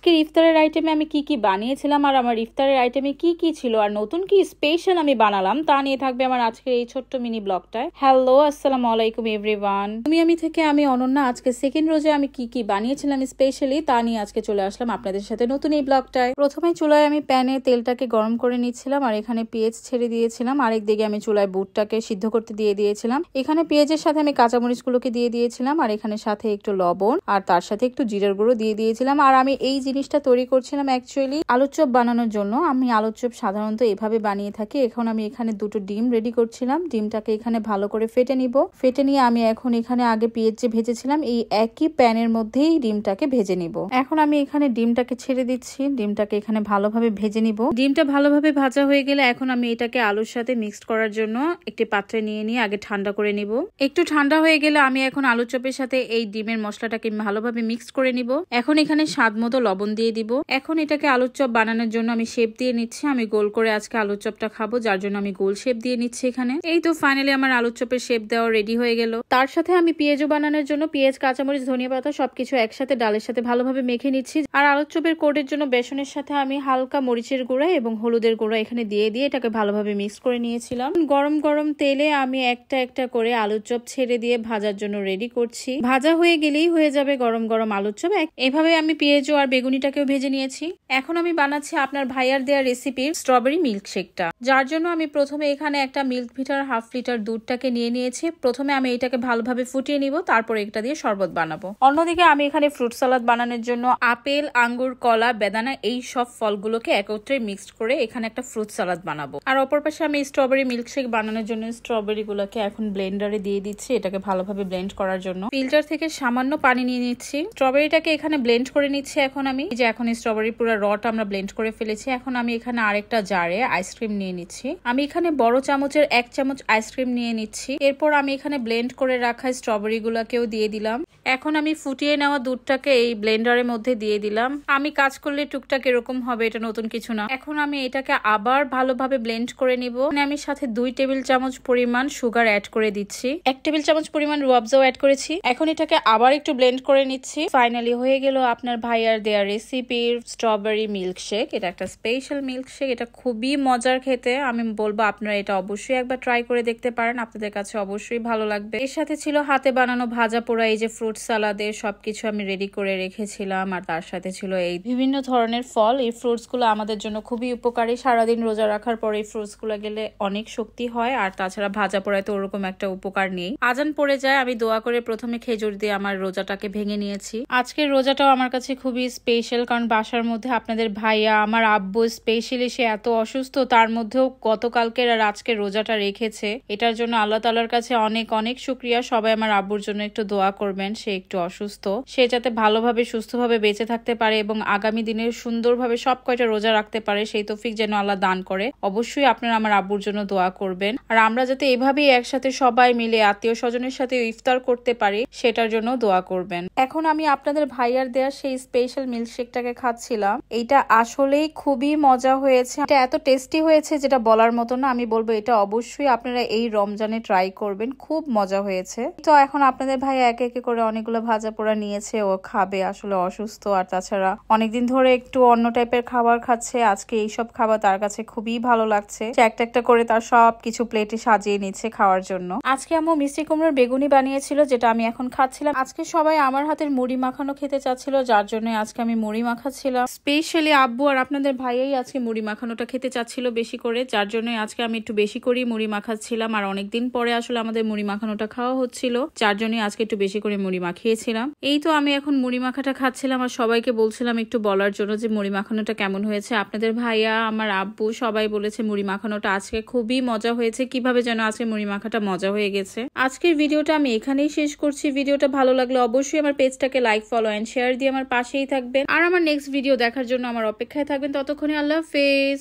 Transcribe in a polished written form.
আজকের ইফতারের আইটেমে আমি কি কি বানিয়েছিলাম আর আমার ইফতারের আইটেমে কি কি ছিল আর নতুন কি স্পেশাল আমি বানালাম তা নিয়ে থাকবে আমার আজকের এই ছোট্ট মিনি ব্লগটায়। হ্যালো, আসসালামু আলাইকুম এভরিওয়ান। আমি থেকে আমি অনন্যা। আজকে সেকেন্ড রোজে আমি কি কি বানিয়েছিলাম স্পেশালি তা নিয়ে আজকে চলে আসলাম আপনাদের সাথে নতুন এই ব্লগটায়। প্রথমে চুলায় আমি প্যানে তেলটাকে গরম করে নিচ্ছিলাম আর এখানে পেঁয়াজ ছেড়ে দিয়েছিলাম। আরেক দিকে আমি চুলায় বুটটাকে সিদ্ধ করতে দিয়ে দিয়েছিলাম। এখানে পেঁয়াজের সাথে আমি কাঁচামরিচগুলোকে দিয়ে দিয়েছিলাম আর এখানে সাথে একটু লবণ আর তার সাথে একটু জিরার গুঁড়ো দিয়ে দিয়েছিলাম। আর আমি এই জিনিসটা তৈরি করছিলাম অ্যাকচুয়ালি আলুর চপ বানানোর জন্য। আমি আলুর চপ সাধারণত এভাবে বানিয়ে থাকি। এখন আমি এখানে দুটো ডিম রেডি করছিলাম। ডিমটাকে এখানে ভালো করে ফেটে নিব। ফেটে নিয়ে আমি এখন এখানে আগে পেঁয়াজ যে ভেজেছিলাম এই একই প্যানের মধ্যেই ডিমটাকে ভেজে নিব। এখন আমি এখানে ডিমটাকে ছেড়ে দিচ্ছি। ডিমটাকে এখানে ভালোভাবে ভেজে নিব। ডিমটা ভালোভাবে ভাজা হয়ে গেলে এখন আমি এটাকে আলুর সাথে মিক্সড করার জন্য একটি পাত্রে নিয়ে আগে ঠান্ডা করে নিব। একটু ঠান্ডা হয়ে গেলে আমি এখন আলুর চপের সাথে এই ডিমের মশলাটাকে ভালোভাবে মিক্সড করে নিব। এখন এখানে স্বাদ মতো লবণ দিয়ে দিব। এখন এটাকে আলুর চপ বানানোর জন্য আমি শেপ দিয়ে নিচ্ছি। আমি গোল করে আজকে আলুর চপটা খাবো, যার জন্য আমি গোল শেপ দিয়ে নিচ্ছি এখানে। এই তো ফাইনালি আমার আলুর চপের শেপ দেওয়া রেডি হয়ে গেল। তার সাথে আমি পেঁয়াজও বানানোর জন্য পেঁয়াজ, কাঁচামরিচ, ধনিয়া পাতা সবকিছু একসাথে ডালের সাথে ভালোভাবে মেখে নিচ্ছি। আর আলুর চপের কোটের জন্য বেসনের সাথে আমি হালকা মরিচের গুঁড়া এবং হলুদের গুঁড়া এখানে দিয়ে এটাকে ভালোভাবে মিক্স করে নিয়েছিলাম। গরম গরম তেলে আমি একটা একটা করে আলুর চপ ছেড়ে দিয়ে ভাজার জন্য রেডি করছি। ভাজা হয়ে গেলেই হয়ে যাবে গরম গরম আলুর চপ। এভাবে আমি পেঁয়াজও আর বেগুনিটাকেও ভেজে নিয়েছি। এখন আমি বানাচ্ছি আপনার ভাইয়ার দেওয়া রেসিপির স্ট্রবেরি মিল্কশেকটা, যার জন্য আমি প্রথমে এখানে একটা মিল্ক ভিটার 1/2 লিটার দুধটাকে নিয়েছি। প্রথমে আমি এটাকে ভালোভাবে ফুটিয়ে নিব, তারপর এটা দিয়ে শরবত বানাবো। অন্যদিকে আমি এখানে ফ্রুট সালাদ বানানোর জন্য আপেল, আঙ্গুর, কলা, বেদানা এই সব ফলগুলোকে একত্রে মিক্সড করে এখানে একটা ফ্রুট সালাদ বানাবো। আর অপর পাশে আমি স্ট্রবেরি মিল্কশেক বানানোর জন্য স্ট্রবেরি গুলোকে এখন ব্লেন্ডারে দিয়ে দিচ্ছি এটাকে ভালোভাবে ব্লেন্ড করার জন্য। ফিল্টার থেকে সামান্য পানি নিয়ে নিচ্ছি। স্ট্রবেরিটাকে এখানে ব্লেন্ড করে নিচ্ছি। এখন আমি এখন স্ট্রবেরি পুরো রটা আমরা ব্লেন্ড করে ফেলেছি। এখন আমি এখানে আরেকটা জারে আইসক্রিম নিয়ে নিচ্ছি। আমি এখানে বড় চামচের 1 চামচ আইসক্রিম নিয়ে নিচ্ছি। এরপর আমি এখানে ব্লেন্ড করে রাখা স্ট্রবেরি গুলাকেও দিয়ে দিলাম। এখন আমি ফুটিয়ে নেওয়া দুধটাকে এই ব্লেন্ডারের মধ্যে দিয়ে দিলাম। আমি কাজ করলে টুকটাক এরকম হবে, এটা নতুন কিছু না। এখন আমি এটাকে আবার ভালোভাবে ব্লেন্ড করে নিব। আমি সাথে 2 টেবিল চামচ পরিমাণ সুগার অ্যাড করে দিচ্ছি। 1 টেবিল চামচ পরিমাণ রুয়াবজাও অ্যাড করেছি। এখন এটাকে আবার একটু ব্লেন্ড করে নিচ্ছি। ফাইনালি হয়ে গেল আপনার ভাইয়ার দেয়া রেসিপির স্ট্রবেরি মিল্কশেক। এটা একটা স্পেশাল মিল্কশেক, এটা খুবই মজার খেতে। আমি বলবো আপনারা এটা অবশ্যই একবার ট্রাই করে দেখতে পারেন, আপনাদের কাছে অবশ্যই ভালো লাগবে। এর সাথে ছিল হাতে বানানো ভাজা পোড়া এই যে ফ্রুট সালাদের সবকিছু আমি রেডি করে রেখেছিলাম। আর তার সাথে ছিল এই বিভিন্ন ধরনের ফল। এই ফ্রুটস গুলো আমাদের জন্য খুবই উপকারী। সারাদিন রোজা রাখার পর এই ফ্রুটস গুলো গেলে অনেক শক্তি হয়। আর তাছাড়া ভাজা পোড়ায় তো ওরকম একটা উপকার নেই। আজান পড়ে যায়, আমি দোয়া করে প্রথমে খেজুর দিয়ে আমার রোজাটাকে ভেঙে নিয়েছি। আজকের রোজাটাও আমার কাছে খুবই স্পেশাল, কারণ বাসার মধ্যে আপনাদের ভাইয়া, আমার আব্বু স্পেশালি সে এত অসুস্থ, তার মধ্যেও গতকালকের আর আজকের রোজাটা রেখেছে। এটার জন্য আল্লাহ তাআলার কাছে অনেক অনেক শুকরিয়া। সবাই আমার আব্বুর জন্য একটু দোয়া করবেন, সে একটু অসুস্থ, সে যাতে ভালোভাবে সুস্থভাবে বেঁচে থাকতে পারে এবং আগামী দিনে সুন্দরভাবে সব কয়টা রোজা রাখতে পারে, সেই তৌফিক যেন আল্লাহ দান করে। অবশ্যই আপনারা আমার আব্বুর জন্য দোয়া করবেন। আর আমরা যাতে এভাবেই একসাথে সবাই মিলে আত্মীয় স্বজনের সাথে ইফতার করতে পারি সেটার জন্য দোয়া করবেন। এখন আমি আপনাদের ভাইয়ার দেয়া সেই স্পেশাল মিল্কশেকটাকে খাচ্ছিলাম। এইটা আসলেই খুবই মজা হয়েছে। এটা এত টেস্টি হয়েছে যেটা বলার মতো না। আমি বলবো এটা অবশ্যই আপনারা এই রমজানে ট্রাই করবেন, খুব মজা হয়েছে। তো এখন আপনাদের ভাই একে একে করে অনেকগুলো ভাজা পোড়া নিয়েছে, ও খাবে, আসলে অসুস্থ। আর তাছাড়া অনেকদিন ধরে একটু অন্য টাইপের খাবার খাচ্ছে, আজকে এইসব খাবার তার কাছে খুবই ভালো লাগছে। সে একটা একটা করে তার সব কিছু প্লেটে সাজিয়ে নিচ্ছে খাওয়ার জন্য। আজকে আম্মু মিষ্টি কুমড়োর বেগুনি বানিয়েছিল, যেটা আমি এখন খাচ্ছিলাম। আজকে সবাই আমার হাতের মুড়ি মাখানো খেতে চাচ্ছিল, যার জন্য আজকে আমি মুড়ি মাখাচ্ছিলাম। স্পেশালি আব্বু আর আপনাদের ভাইয়াই আজকে মুড়ি মাখানোটা খেতে চাচ্ছিল বেশি করে, যার জন্য আজকে আমি একটু বেশি করেই মুড়ি মাখাচ্ছিলাম। আর অনেকদিন পরে আসলে আমাদের মুড়ি মাখানোটা খাওয়া হচ্ছিল, যার জন্য আজকে একটু বেশি করে মুড়ি মাখিয়েছিলাম। এই তো আমি এখন মুড়ি মাখাটা খাচ্ছিলাম আর সবাইকে বলছিলাম একটু বলার জন্য যে মুড়ি মাখানোটা কেমন হয়েছে। আপনাদের ভাইয়া, আমার আব্বু সবাই বলেছে মুড়ি মাখানোটা আজকে খুবই মজা হয়েছে। কিভাবে যেন আজকে মুড়ি মাখাটা মজা হয়ে গেছে। আজকের ভিডিওটা আমি এখানেই শেষ করছি। ভিডিওটা ভালো লাগলে অবশ্যই আমার পেজটাকে লাইক, ফলো এন্ড শেয়ার দিয়ে আমার পাশেই থাকবেন। আর আমার নেক্সট ভিডিও দেখার জন্য আমার অপেক্ষায় থাকবেন। ততক্ষণে আল্লাহ হাফেজ।